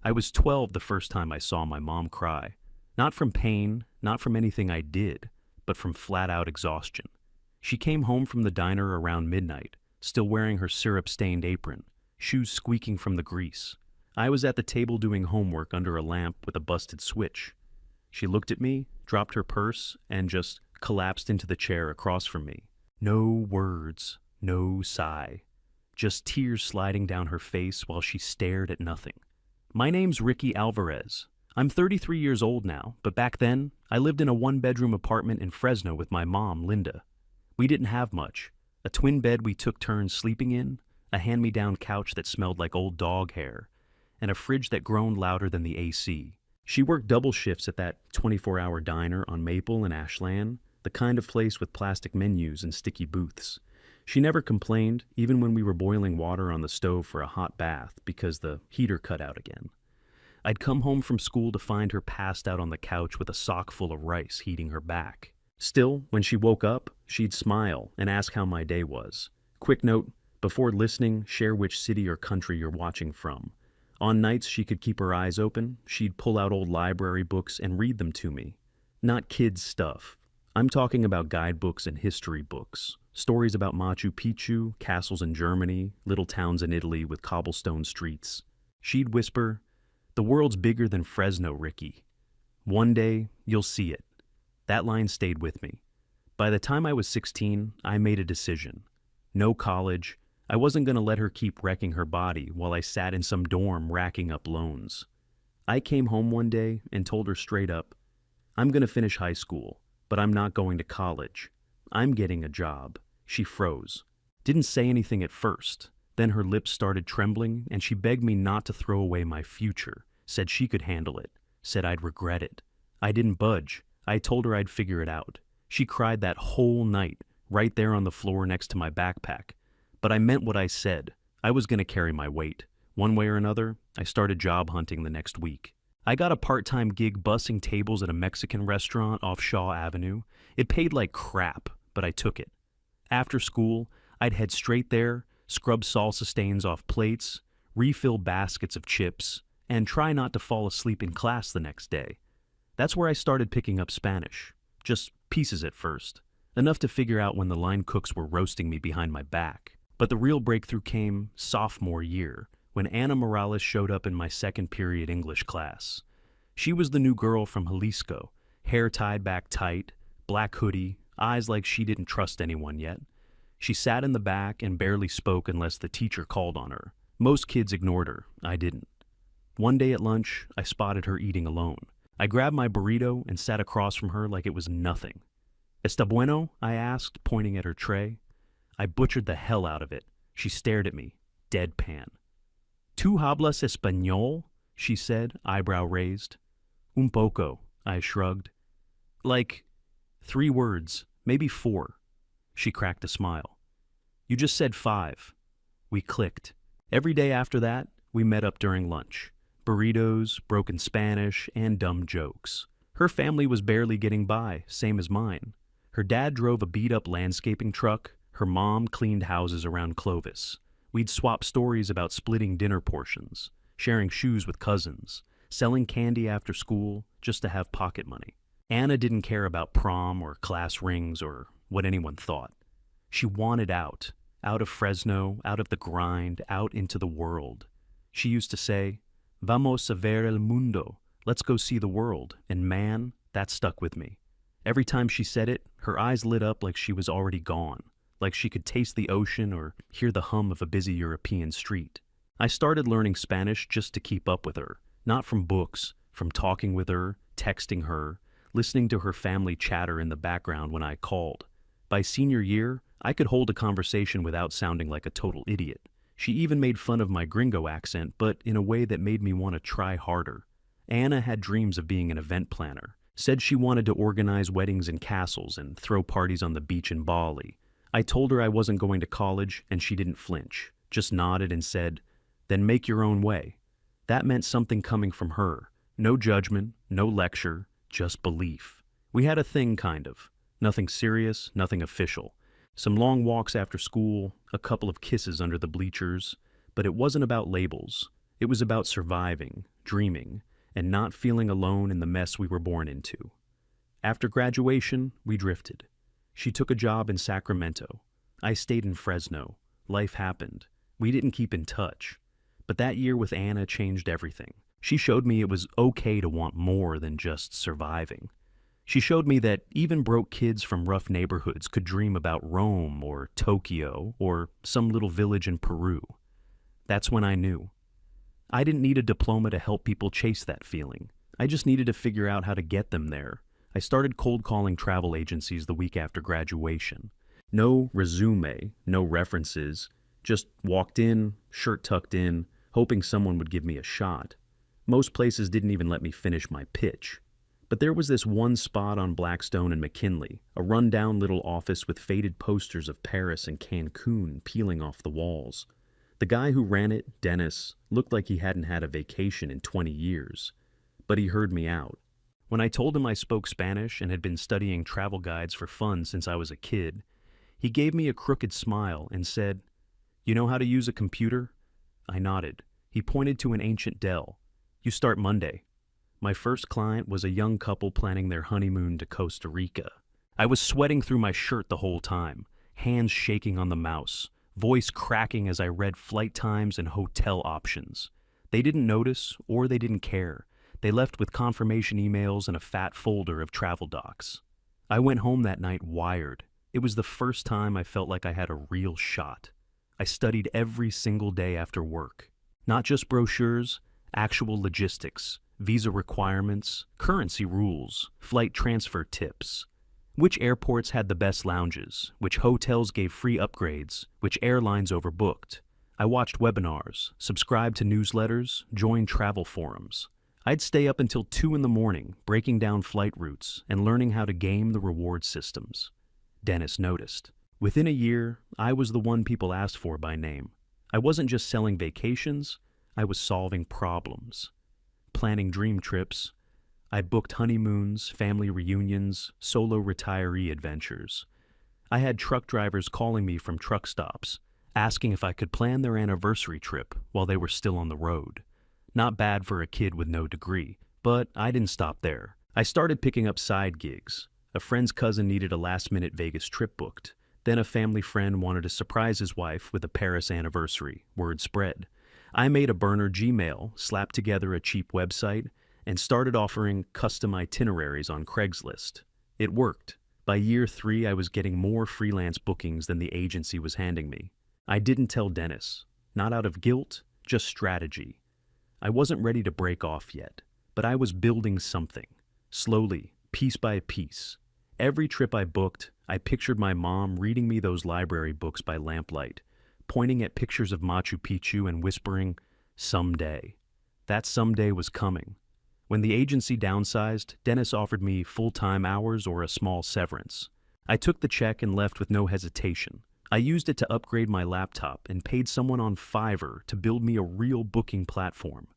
I was 12 the first time I saw my mom cry. Not from pain, not from anything I did, but from flat-out exhaustion. She came home from the diner around midnight, still wearing her syrup-stained apron, shoes squeaking from the grease. I was at the table doing homework under a lamp with a busted switch. She looked at me, dropped her purse, and just collapsed into the chair across from me. No words, no sigh. Just tears sliding down her face while she stared at nothing. My name's Ricky Alvarez. I'm 33 years old now, but back then, I lived in a one-bedroom apartment in Fresno with my mom, Linda. We didn't have much. A twin bed we took turns sleeping in, a hand-me-down couch that smelled like old dog hair, and a fridge that groaned louder than the AC. She worked double shifts at that 24-hour diner on Maple and Ashland, the kind of place with plastic menus and sticky booths. She never complained, even when we were boiling water on the stove for a hot bath because the heater cut out again. I'd come home from school to find her passed out on the couch with a sock full of rice heating her back. Still, when she woke up, she'd smile and ask how my day was. Quick note, before listening, share which city or country you're watching from. On nights she could keep her eyes open, she'd pull out old library books and read them to me. Not kids' stuff. I'm talking about guidebooks and history books. Stories about Machu Picchu, castles in Germany, little towns in Italy with cobblestone streets. She'd whisper, "The world's bigger than Fresno, Ricky. One day, you'll see it." That line stayed with me. By the time I was 16, I made a decision. No college. I wasn't going to let her keep wrecking her body while I sat in some dorm racking up loans. I came home one day and told her straight up, "I'm going to finish high school, but I'm not going to college. I'm getting a job." She froze. Didn't say anything at first. Then her lips started trembling and she begged me not to throw away my future, said she could handle it, said I'd regret it. I didn't budge. I told her I'd figure it out. She cried that whole night, right there on the floor next to my backpack. But I meant what I said. I was going to carry my weight. One way or another, I started job hunting the next week. I got a part-time gig bussing tables at a Mexican restaurant off Shaw Avenue. It paid like crap, but I took it. After school, I'd head straight there, scrub salsa stains off plates, refill baskets of chips, and try not to fall asleep in class the next day. That's where I started picking up Spanish. Just pieces at first. Enough to figure out when the line cooks were roasting me behind my back. But the real breakthrough came sophomore year, when Ana Morales showed up in my second period English class. She was the new girl from Jalisco, hair tied back tight, black hoodie, eyes like she didn't trust anyone yet. She sat in the back and barely spoke unless the teacher called on her. Most kids ignored her. I didn't. One day at lunch, I spotted her eating alone. I grabbed my burrito and sat across from her like it was nothing. "Está bueno?" I asked, pointing at her tray. I butchered the hell out of it. She stared at me, deadpan. "¿Tú hablas español?" she said, eyebrow raised. "Un poco," I shrugged. "Like 3 words, maybe 4. She cracked a smile. "You just said 5. We clicked. Every day after that, we met up during lunch. Burritos, broken Spanish, and dumb jokes. Her family was barely getting by, same as mine. Her dad drove a beat-up landscaping truck. Her mom cleaned houses around Clovis. We'd swap stories about splitting dinner portions, sharing shoes with cousins, selling candy after school just to have pocket money. Anna didn't care about prom or class rings or what anyone thought. She wanted out of Fresno, out of the grind, out into the world. She used to say, "Vamos a ver el mundo." Let's go see the world. And man, that stuck with me. Every time she said it, her eyes lit up like she was already gone, like she could taste the ocean or hear the hum of a busy European street. I started learning Spanish just to keep up with her, not from books, from talking with her, texting her, listening to her family chatter in the background when I called. By senior year, I could hold a conversation without sounding like a total idiot. She even made fun of my gringo accent, but in a way that made me want to try harder. Anna had dreams of being an event planner, said she wanted to organize weddings in castles and throw parties on the beach in Bali. I told her I wasn't going to college, and she didn't flinch, just nodded and said, "Then make your own way." That meant something coming from her. No judgment, no lecture, just belief. We had a thing, kind of. Nothing serious, nothing official. Some long walks after school, a couple of kisses under the bleachers, but it wasn't about labels. It was about surviving, dreaming, and not feeling alone in the mess we were born into. After graduation, we drifted. She took a job in Sacramento. I stayed in Fresno. Life happened. We didn't keep in touch. But that year with Anna changed everything. She showed me it was okay to want more than just surviving. She showed me that even broke kids from rough neighborhoods could dream about Rome or Tokyo or some little village in Peru. That's when I knew. I didn't need a diploma to help people chase that feeling. I just needed to figure out how to get them there. I started cold calling travel agencies the week after graduation. No resume, no references, just walked in, shirt tucked in, hoping someone would give me a shot. Most places didn't even let me finish my pitch. But there was this one spot on Blackstone and McKinley, a rundown little office with faded posters of Paris and Cancun peeling off the walls. The guy who ran it, Dennis, looked like he hadn't had a vacation in 20 years. But he heard me out. When I told him I spoke Spanish and had been studying travel guides for fun since I was a kid, he gave me a crooked smile and said, "You know how to use a computer?" I nodded. He pointed to an ancient Dell. "You start Monday." My first client was a young couple planning their honeymoon to Costa Rica. I was sweating through my shirt the whole time, hands shaking on the mouse, voice cracking as I read flight times and hotel options. They didn't notice, or they didn't care. They left with confirmation emails and a fat folder of travel docs. I went home that night wired. It was the first time I felt like I had a real shot. I studied every single day after work. Not just brochures, actual logistics, visa requirements, currency rules, flight transfer tips. Which airports had the best lounges, which hotels gave free upgrades, which airlines overbooked. I watched webinars, subscribed to newsletters, joined travel forums. I'd stay up until 2 in the morning, breaking down flight routes and learning how to game the reward systems. Dennis noticed. Within a year, I was the one people asked for by name. I wasn't just selling vacations, I was solving problems. Planning dream trips. I booked honeymoons, family reunions, solo retiree adventures. I had truck drivers calling me from truck stops, asking if I could plan their anniversary trip while they were still on the road. Not bad for a kid with no degree, but I didn't stop there. I started picking up side gigs. A friend's cousin needed a last-minute Vegas trip booked. Then a family friend wanted to surprise his wife with a Paris anniversary. Word spread. I made a burner Gmail, slapped together a cheap website, and started offering custom itineraries on Craigslist. It worked. By year 3, I was getting more freelance bookings than the agency was handing me. I didn't tell Dennis. Not out of guilt, just strategy. I wasn't ready to break off yet, but I was building something. Slowly, piece by piece. Every trip I booked, I pictured my mom reading me those library books by lamplight, pointing at pictures of Machu Picchu and whispering, "Someday." That someday was coming. When the agency downsized, Dennis offered me full-time hours or a small severance. I took the check and left with no hesitation. I used it to upgrade my laptop and paid someone on Fiverr to build me a real booking platform.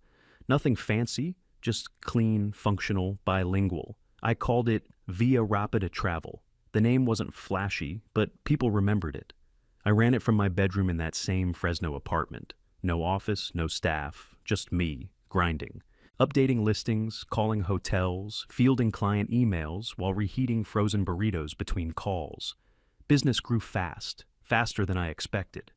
Nothing fancy, just clean, functional, bilingual. I called it Via Rapida Travel. The name wasn't flashy, but people remembered it. I ran it from my bedroom in that same Fresno apartment. No office, no staff, just me, grinding. Updating listings, calling hotels, fielding client emails while reheating frozen burritos between calls. Business grew fast, faster than I expected.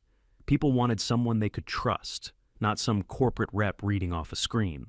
People wanted someone they could trust, not some corporate rep reading off a screen.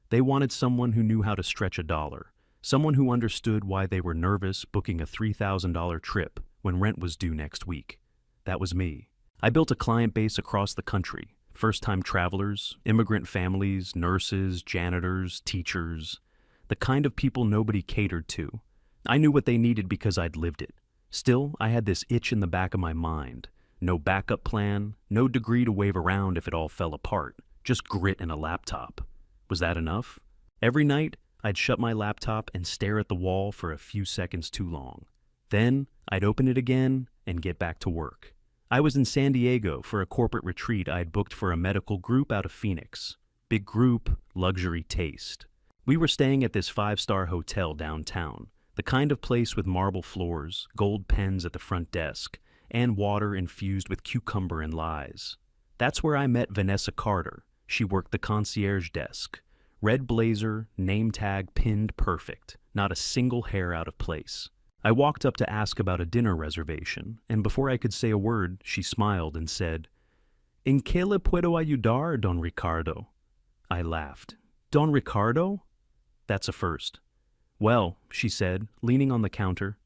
They wanted someone who knew how to stretch a dollar, someone who understood why they were nervous booking a $3,000 trip when rent was due next week. That was me. I built a client base across the country, first-time travelers, immigrant families, nurses, janitors, teachers, the kind of people nobody catered to. I knew what they needed because I'd lived it. Still, I had this itch in the back of my mind. No backup plan, no degree to wave around if it all fell apart, just grit and a laptop. Was that enough? Every night, I'd shut my laptop and stare at the wall for a few seconds too long. Then, I'd open it again and get back to work. I was in San Diego for a corporate retreat I had booked for a medical group out of Phoenix. Big group, luxury taste. We were staying at this 5-star hotel downtown, the kind of place with marble floors, gold pens at the front desk, and water infused with cucumber and lies. That's where I met Vanessa Carter. She worked the concierge desk. Red blazer, name tag pinned perfect, not a single hair out of place. I walked up to ask about a dinner reservation, and before I could say a word, she smiled and said, "En qué le puedo ayudar, Don Ricardo?" I laughed. "Don Ricardo?" That's a first. "Well," she said, leaning on the counter,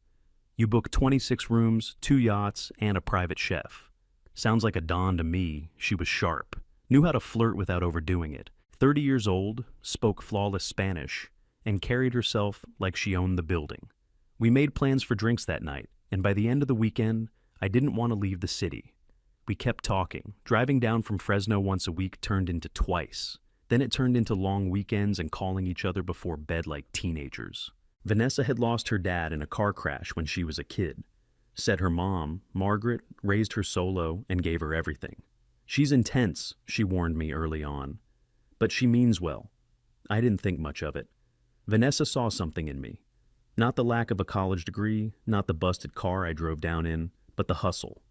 "you booked 26 rooms, 2 yachts, and a private chef." Sounds like a Don to me. She was sharp, knew how to flirt without overdoing it. 30 years old, spoke flawless Spanish, and carried herself like she owned the building. We made plans for drinks that night, and by the end of the weekend, I didn't want to leave the city. We kept talking. Driving down from Fresno once a week turned into twice. Then it turned into long weekends and calling each other before bed like teenagers. Vanessa had lost her dad in a car crash when she was a kid. Said her mom, Margaret, raised her solo and gave her everything. "She's intense," she warned me early on. "But she means well." I didn't think much of it. Vanessa saw something in me. Not the lack of a college degree, not the busted car I drove down in, but the hustle.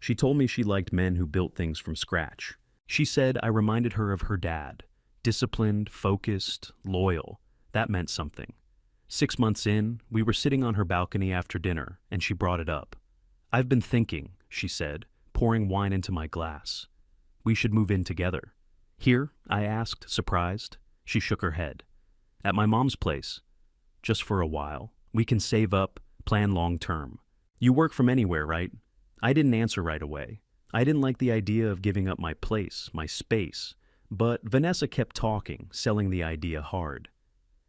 She told me she liked men who built things from scratch. She said I reminded her of her dad. Disciplined, focused, loyal. That meant something. 6 months in, we were sitting on her balcony after dinner, and she brought it up. "I've been thinking," she said, pouring wine into my glass. "We should move in together." "Here?" I asked, surprised. She shook her head. "At my mom's place. Just for a while. We can save up, plan long term. You work from anywhere, right?" I didn't answer right away. I didn't like the idea of giving up my place, my space. But Vanessa kept talking, selling the idea hard.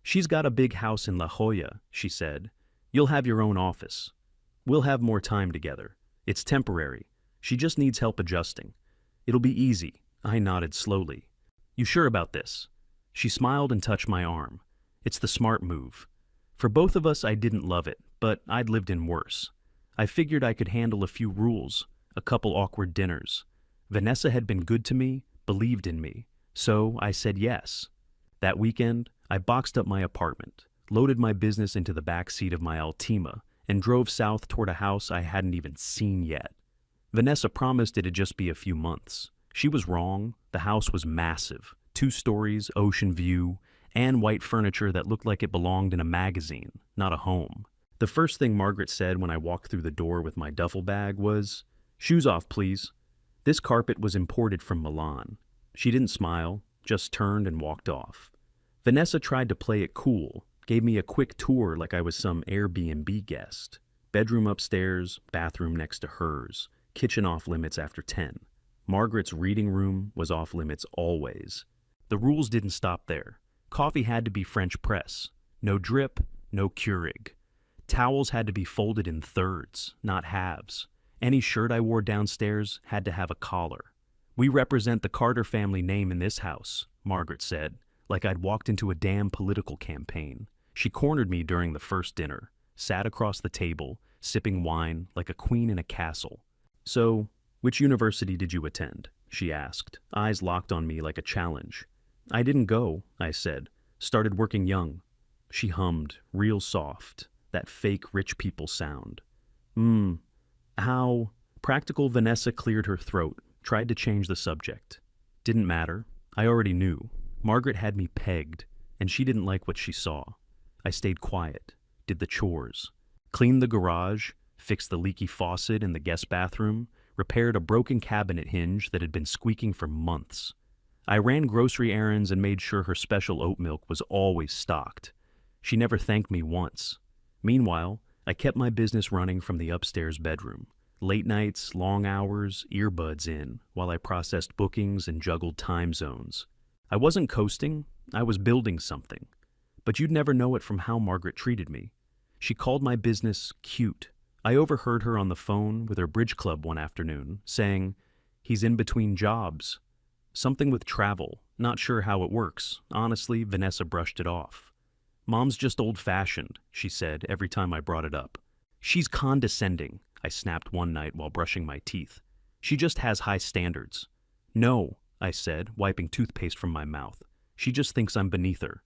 "She's got a big house in La Jolla," she said. "You'll have your own office. We'll have more time together. It's temporary. She just needs help adjusting. It'll be easy." I nodded slowly. "You sure about this?" She smiled and touched my arm. "It's the smart move." For both of us, I didn't love it, but I'd lived in worse. I figured I could handle a few rules, a couple awkward dinners. Vanessa had been good to me, believed in me, so I said yes. That weekend, I boxed up my apartment, loaded my business into the back seat of my Altima, and drove south toward a house I hadn't even seen yet. Vanessa promised it'd just be a few months. She was wrong. The house was massive, 2 stories, ocean view, and white furniture that looked like it belonged in a magazine, not a home. The first thing Margaret said when I walked through the door with my duffel bag was, "Shoes off, please." This carpet was imported from Milan. She didn't smile, just turned and walked off. Vanessa tried to play it cool, gave me a quick tour like I was some Airbnb guest. Bedroom upstairs, bathroom next to hers, kitchen off limits after 10. Margaret's reading room was off limits always. The rules didn't stop there. Coffee had to be French press. No drip, no Keurig. Towels had to be folded in thirds, not halves. Any shirt I wore downstairs had to have a collar. "We represent the Carter family name in this house," Margaret said, like I'd walked into a damn political campaign. She cornered me during the first dinner, sat across the table, sipping wine like a queen in a castle. "So, which university did you attend?" she asked, eyes locked on me like a challenge. "I didn't go," I said. "Started working young." She hummed, real soft, that fake rich people sound. How? Practical Vanessa cleared her throat, tried to change the subject. Didn't matter. I already knew. Margaret had me pegged, and she didn't like what she saw. I stayed quiet, did the chores, cleaned the garage, fixed the leaky faucet in the guest bathroom, repaired a broken cabinet hinge that had been squeaking for months. I ran grocery errands and made sure her special oat milk was always stocked. She never thanked me once. Meanwhile, I kept my business running from the upstairs bedroom. Late nights, long hours, earbuds in, while I processed bookings and juggled time zones. I wasn't coasting, I was building something. But you'd never know it from how Margaret treated me. She called my business cute. I overheard her on the phone with her bridge club one afternoon, saying, "He's in between jobs." Something with travel, not sure how it works. Honestly, Vanessa brushed it off. "Mom's just old-fashioned," she said every time I brought it up. "She's condescending," I snapped one night while brushing my teeth. "She just has high standards." "No," I said, wiping toothpaste from my mouth. "She just thinks I'm beneath her."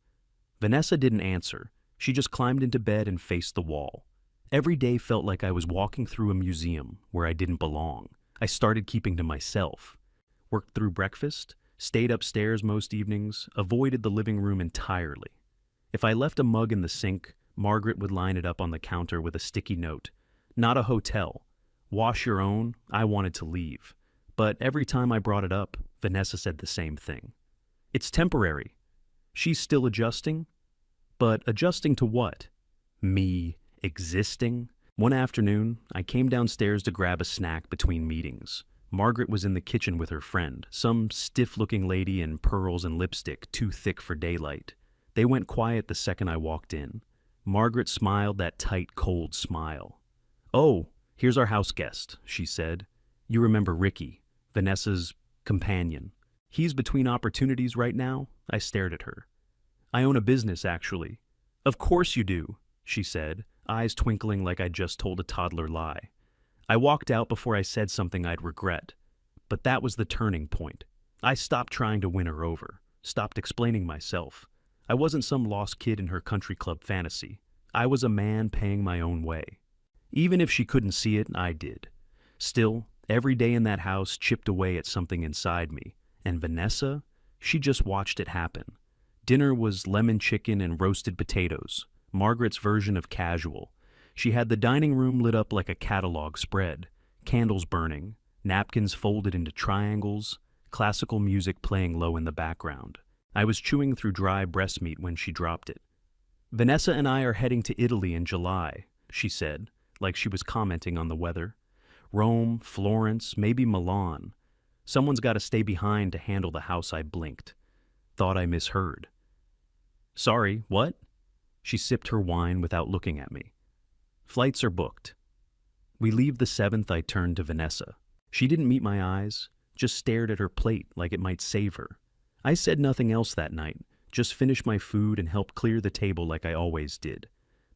Vanessa didn't answer. She just climbed into bed and faced the wall. Every day felt like I was walking through a museum where I didn't belong. I started keeping to myself. Worked through breakfast, Stayed upstairs most evenings, avoided the living room entirely. If I left a mug in the sink, Margaret would line it up on the counter with a sticky note. Not a hotel. Wash your own, I wanted to leave. But every time I brought it up, Vanessa said the same thing. It's temporary. She's still adjusting? But adjusting to what? Me existing? One afternoon, I came downstairs to grab a snack between meetings. Margaret was in the kitchen with her friend, some stiff-looking lady in pearls and lipstick too thick for daylight. They went quiet the second I walked in. Margaret smiled that tight, cold smile. "Oh, here's our house guest," she said. "You remember Ricky, Vanessa's companion. He's between opportunities right now?" I stared at her. "I own a business, actually." "Of course you do," she said, eyes twinkling like I'd just told a toddler lie. I walked out before I said something I'd regret. But that was the turning point. I stopped trying to win her over, stopped explaining myself. I wasn't some lost kid in her country club fantasy. I was a man paying my own way. Even if she couldn't see it, I did. Still, every day in that house chipped away at something inside me. And Vanessa, she just watched it happen. Dinner was lemon chicken and roasted potatoes, Margaret's version of casual. She had the dining room lit up like a catalog spread, candles burning, napkins folded into triangles, classical music playing low in the background. I was chewing through dry breast meat when she dropped it. "Vanessa and I are heading to Italy in July," she said, like she was commenting on the weather. "Rome, Florence, maybe Milan. Someone's got to stay behind to handle the house." I blinked. Thought I misheard. "Sorry, what?" She sipped her wine without looking at me. "Flights are booked." "We leave the 7th, I turned to Vanessa. She didn't meet my eyes, just stared at her plate like it might save her. I said nothing else that night, just finished my food and helped clear the table like I always did.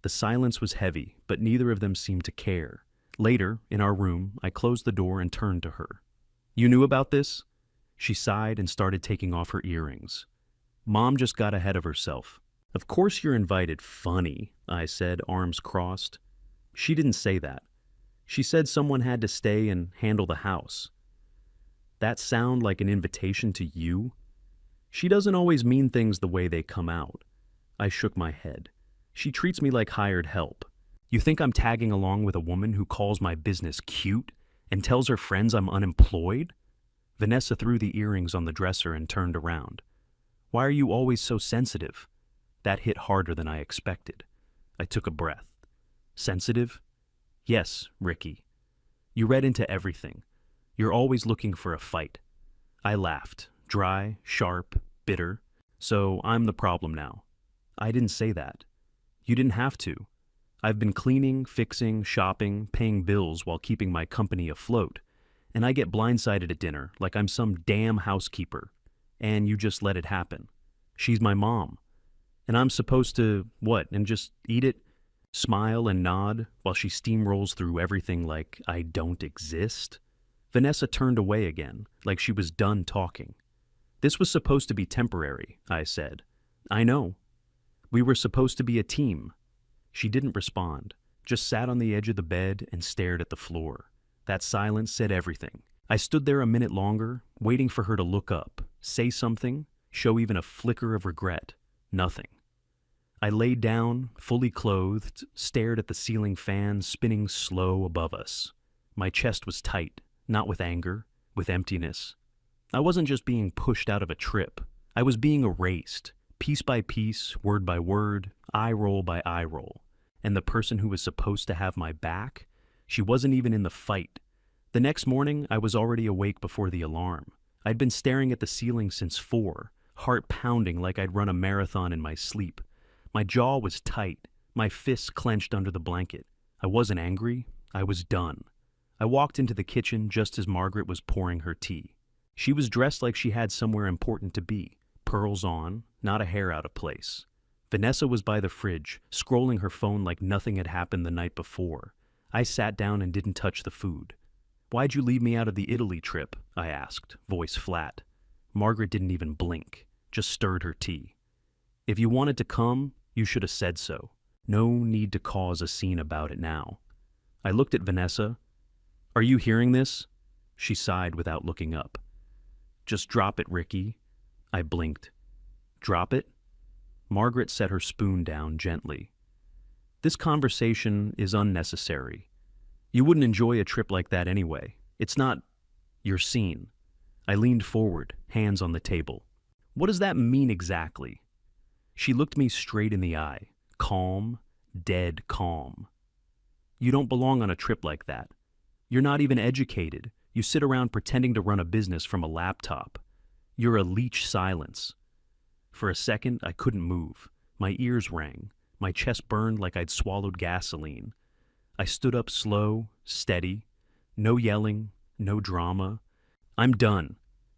The silence was heavy, but neither of them seemed to care. Later, in our room, I closed the door and turned to her. "You knew about this?" She sighed and started taking off her earrings. "Mom just got ahead of herself." "Of course you're invited, funny," I said, arms crossed. She didn't say that. She said someone had to stay and handle the house. That sound like an invitation to you? She doesn't always mean things the way they come out. I shook my head. She treats me like hired help. You think I'm tagging along with a woman who calls my business cute and tells her friends I'm unemployed? Vanessa threw the earrings on the dresser and turned around. "Why are you always so sensitive?" That hit harder than I expected. I took a breath. "Sensitive?" "Yes, Ricky. You read into everything. You're always looking for a fight." I laughed, dry, sharp, bitter. "So I'm the problem now." "I didn't say that. You didn't have to. I've been cleaning, fixing, shopping, paying bills while keeping my company afloat. And I get blindsided at dinner like I'm some damn housekeeper. And you just let it happen. She's my mom. And I'm supposed to, what, and just eat it? Smile and nod while she steamrolls through everything like I don't exist?" Vanessa turned away again, like she was done talking. "This was supposed to be temporary," I said. "I know. We were supposed to be a team." She didn't respond, just sat on the edge of the bed and stared at the floor. That silence said everything. I stood there a minute longer, waiting for her to look up, say something, show even a flicker of regret. Nothing. I laid down, fully clothed, stared at the ceiling fan spinning slow above us. My chest was tight, not with anger, with emptiness. I wasn't just being pushed out of a trip. I was being erased, piece by piece, word by word, eye roll by eye roll. And the person who was supposed to have my back, she wasn't even in the fight. The next morning, I was already awake before the alarm. I'd been staring at the ceiling since 4, heart pounding like I'd run a marathon in my sleep. My jaw was tight, my fists clenched under the blanket. I wasn't angry, I was done. I walked into the kitchen just as Margaret was pouring her tea. She was dressed like she had somewhere important to be, pearls on, not a hair out of place. Vanessa was by the fridge, scrolling her phone like nothing had happened the night before. I sat down and didn't touch the food. "Why'd you leave me out of the Italy trip?" I asked, voice flat. Margaret didn't even blink, just stirred her tea. "If you wanted to come, you should have said so. No need to cause a scene about it now." I looked at Vanessa. "Are you hearing this?" She sighed without looking up. Just drop it, Ricky. I blinked. Drop it? Margaret set her spoon down gently. This conversation is unnecessary. You wouldn't enjoy a trip like that anyway. It's not your scene. I leaned forward, hands on the table. What does that mean exactly? She looked me straight in the eye, calm, dead calm. You don't belong on a trip like that. You're not even educated. You sit around pretending to run a business from a laptop. You're a Leech silence. For a second, I couldn't move. My ears rang. My chest burned like I'd swallowed gasoline. I stood up slow, steady. No yelling, no drama. I'm done.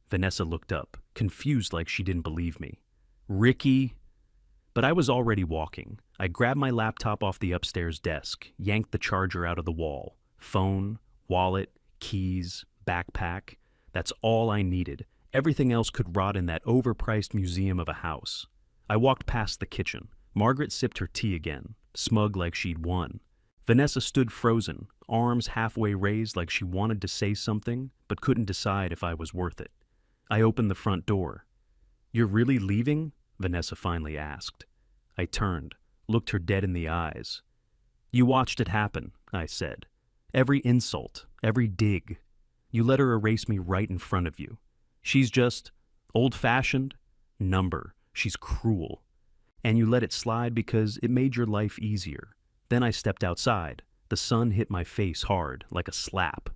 Vanessa looked up, confused like she didn't believe me. Ricky? But I was already walking. I grabbed my laptop off the upstairs desk, yanked the charger out of the wall. Phone, wallet, keys, backpack. That's all I needed. Everything else could rot in that overpriced museum of a house. I walked past the kitchen. Margaret sipped her tea again, smug like she'd won. Vanessa stood frozen, arms halfway raised like she wanted to say something, but couldn't decide if I was worth it. I opened the front door. You're really leaving? Vanessa finally asked. I turned, looked her dead in the eyes. You watched it happen, I said. Every insult, every dig. You let her erase me right in front of you. She's just old-fashioned number. She's cruel. And you let it slide because it made your life easier. Then I stepped outside. The sun hit my face hard, like a slap.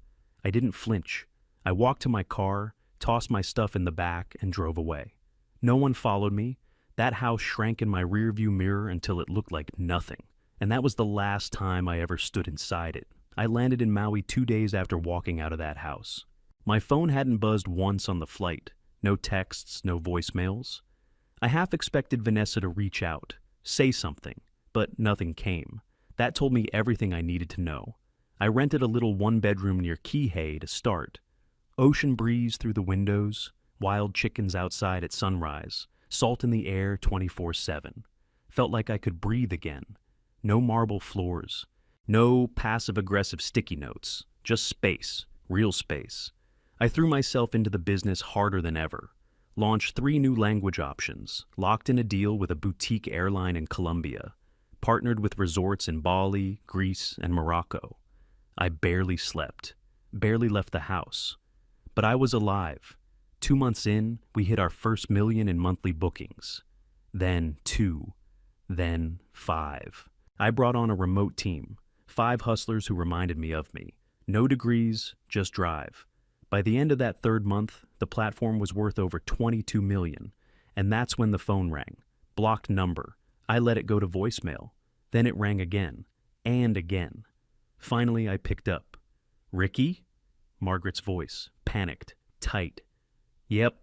I didn't flinch. I walked to my car, tossed my stuff in the back, and drove away. No one followed me. That house shrank in my rearview mirror until it looked like nothing. And that was the last time I ever stood inside it. I landed in Maui 2 days after walking out of that house. My phone hadn't buzzed once on the flight. No texts, no voicemails. I half expected Vanessa to reach out, say something, but nothing came. That told me everything I needed to know. I rented a little one-bedroom near Kihei to start. Ocean breeze through the windows, wild chickens outside at sunrise, salt in the air 24/7. Felt like I could breathe again. No marble floors. No passive-aggressive sticky notes. Just space. Real space. I threw myself into the business harder than ever. Launched 3 new language options. Locked in a deal with a boutique airline in Colombia. Partnered with resorts in Bali, Greece, and Morocco. I barely slept. Barely left the house. But I was alive. 2 months in, we hit our first million in monthly bookings. Then 2. Then 5. I brought on a remote team. 5 hustlers who reminded me of me. No degrees, just drive. By the end of that 3rd month, the platform was worth over 22 million. And that's when the phone rang. Blocked number. I let it go to voicemail. Then it rang again. And again. Finally, I picked up. Ricky? Margaret's voice, panicked, tight. Yep.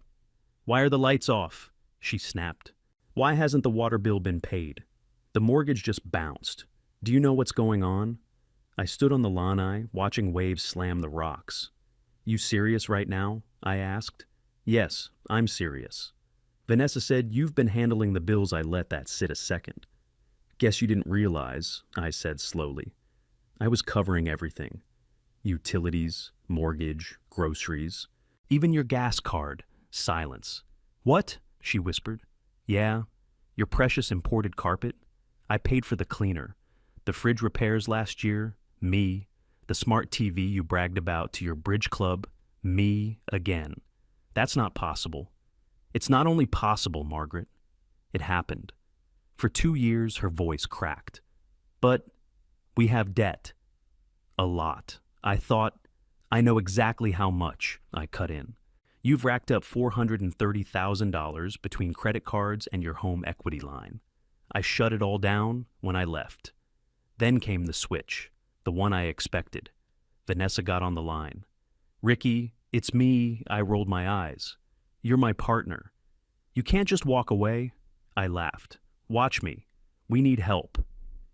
Why are the lights off? She snapped. Why hasn't the water bill been paid? The mortgage just bounced. Do you know what's going on? I stood on the lanai, watching waves slam the rocks. You serious right now? I asked. Yes, I'm serious. Vanessa said, you've been handling the bills. I let that sit a second. Guess you didn't realize, I said slowly. I was covering everything. Utilities, mortgage, groceries, even your gas card. Silence. What? She whispered. Yeah, your precious imported carpet. I paid for the cleaner. The fridge repairs last year, me. The smart TV you bragged about to your bridge club, me again. That's not possible. It's not only possible, Margaret. It happened. For 2 years, her voice cracked. But we have debt. A lot. I thought, I know exactly how much, I cut in. You've racked up $430,000 between credit cards and your home equity line. I shut it all down when I left. Then came the switch, the one I expected. Vanessa got on the line. Ricky, it's me. I rolled my eyes. You're my partner. You can't just walk away. I laughed. Watch me. We need help.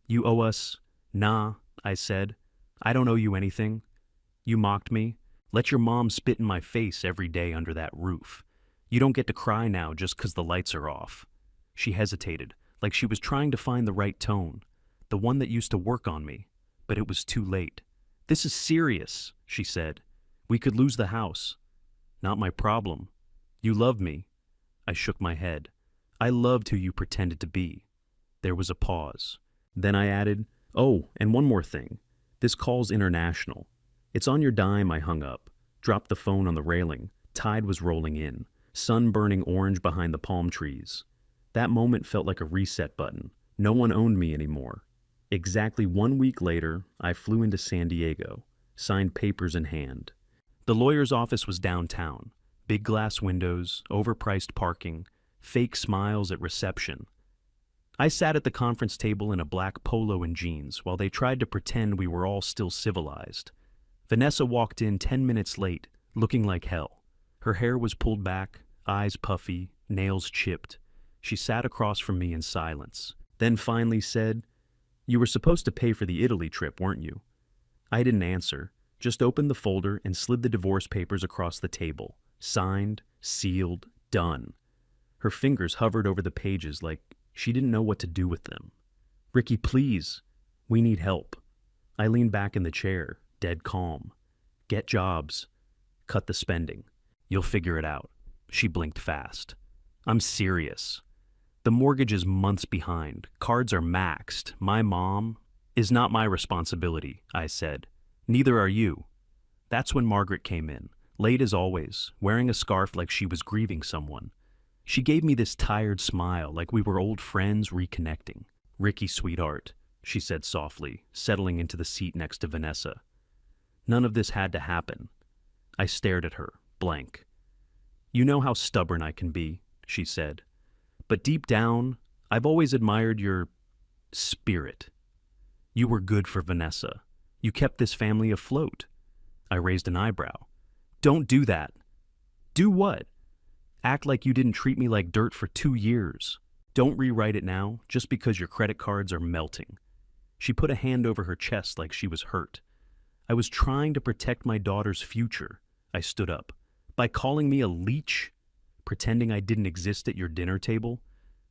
You owe us. Nah, I said. I don't owe you anything. You mocked me. Let your mom spit in my face every day under that roof. You don't get to cry now just 'cause the lights are off. She hesitated, like she was trying to find the right tone, the one that used to work on me, but it was too late. This is serious, she said. We could lose the house. Not my problem. You love me. I shook my head. I loved who you pretended to be. There was a pause. Then I added, oh, and one more thing. This call's international. It's on your dime. I hung up, dropped the phone on the railing. Tide was rolling in, sun burning orange behind the palm trees. That moment felt like a reset button. No one owned me anymore. Exactly 1 week later, I flew into San Diego, signed papers in hand. The lawyer's office was downtown. Big glass windows, overpriced parking, fake smiles at reception. I sat at the conference table in a black polo and jeans while they tried to pretend we were all still civilized. Vanessa walked in 10 minutes late, looking like hell. Her hair was pulled back, eyes puffy, nails chipped. She sat across from me in silence, then finally said, "You were supposed to pay for the Italy trip, weren't you?" I didn't answer, just opened the folder and slid the divorce papers across the table. Signed, sealed, done. Her fingers hovered over the pages like she didn't know what to do with them. "Ricky, please. We need help." I leaned back in the chair, dead calm. "Get jobs. Cut the spending. You'll figure it out." She blinked fast. "I'm serious. The mortgage is months behind. Cards are maxed. My mom is not my responsibility," I said. "Neither are you." That's when Margaret came in, late as always, wearing a scarf like she was grieving someone. She gave me this tired smile like we were old friends reconnecting. "Ricky, sweetheart," she said softly, settling into the seat next to Vanessa. "None of this had to happen." I stared at her, blank. "You know how stubborn I can be," she said. "But deep down, I've always admired your spirit. You were good for Vanessa. You kept this family afloat." I raised an eyebrow. "Don't do that." "Do what?" "Act like you didn't treat me like dirt for 2 years. Don't rewrite it now just because your credit cards are melting." She put a hand over her chest like she was hurt. "I was trying to protect my daughter's future." I stood up. "By calling me a leech? Pretending I didn't exist at your dinner table?"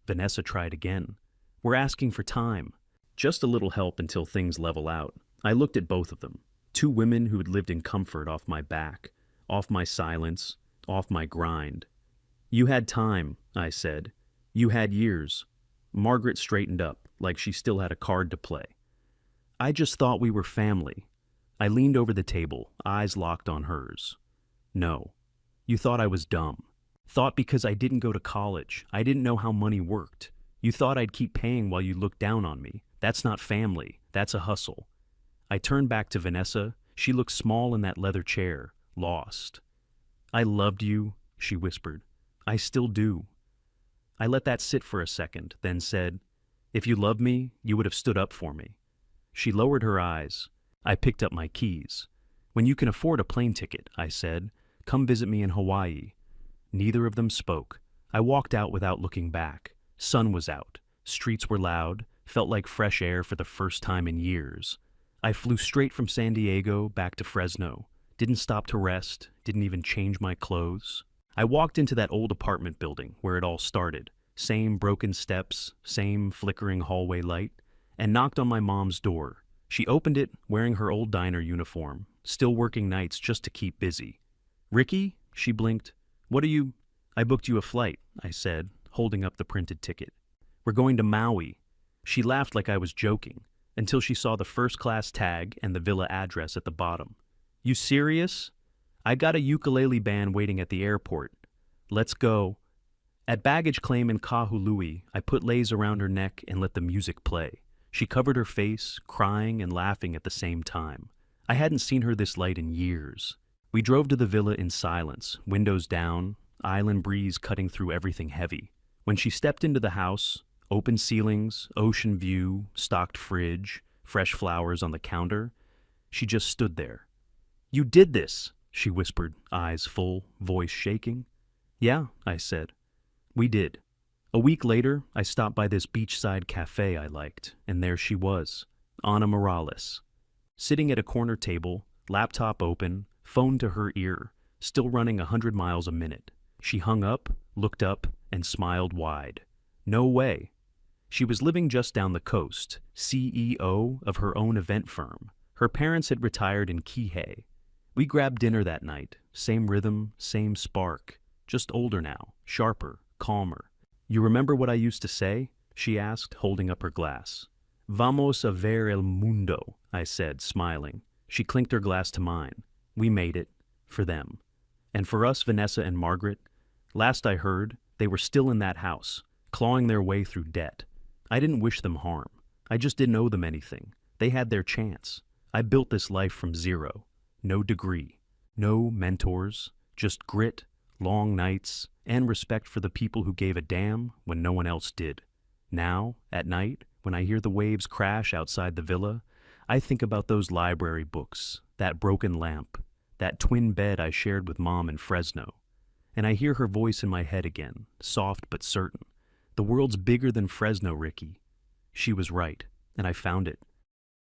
Vanessa tried again. "We're asking for time. Just a little help until things level out." I looked at both of them. Two women who had lived in comfort off my back, off my silence, off my grind. "You had time," I said. "You had years." Margaret straightened up, like she still had a card to play. "I just thought we were family." I leaned over the table, eyes locked on hers. "No. You thought I was dumb. Thought because I didn't go to college, I didn't know how money worked. You thought I'd keep paying while you looked down on me. That's not family. That's a hustle." I turned back to Vanessa. She looked small in that leather chair, lost. "I loved you," she whispered. "I still do." I let that sit for a second, then said, "If you loved me, you would have stood up for me." She lowered her eyes. I picked up my keys. "When you can afford a plane ticket," I said, "come visit me in Hawaii." Neither of them spoke. I walked out without looking back. Sun was out. Streets were loud. Felt like fresh air for the first time in years. I flew straight from San Diego back to Fresno. Didn't stop to rest. Didn't even change my clothes. I walked into that old apartment building where it all started. Same broken steps, same flickering hallway light, and knocked on my mom's door. She opened it, wearing her old diner uniform, still working nights just to keep busy. "Ricky?" she blinked. "What are you—" "I booked you a flight," I said, holding up the printed ticket. "We're going to Maui." She laughed like I was joking, until she saw the first-class tag and the villa address at the bottom. "You serious?" "I got a ukulele band waiting at the airport." "Let's go." At baggage claim in Kahului, I put leis around her neck and let the music play. She covered her face, crying and laughing at the same time. I hadn't seen her this light in years. We drove to the villa in silence, windows down, island breeze cutting through everything heavy. When she stepped into the house, open ceilings, ocean view, stocked fridge, fresh flowers on the counter, she just stood there. "You did this," she whispered, eyes full, voice shaking. "Yeah," I said. "We did." A week later, I stopped by this beachside cafe I liked, and there she was, Ana Morales. Sitting at a corner table, laptop open, phone to her ear, still running 100 miles a minute. She hung up, looked up, and smiled wide. No way. She was living just down the coast, CEO of her own event firm. Her parents had retired in Kihei. We grabbed dinner that night, same rhythm, same spark. just older now, sharper, calmer. You remember what I used to say? She asked, holding up her glass. Vamos a ver el mundo, I said, smiling. She clinked her glass to mine. We made it. For them. And for us, Vanessa and Margaret, last I heard, they were still in that house, clawing their way through debt. I didn't wish them harm. I just didn't owe them anything. They had their chance. I built this life from zero. No degree. No mentors. Just grit, long nights, and respect for the people who gave a damn when no one else did. Now, at night, when I hear the waves crash outside the villa, I think about those library books, that broken lamp, that twin bed I shared with Mom in Fresno. And I hear her voice in my head again, soft but certain. The world's bigger than Fresno, Ricky. She was right, and I found it.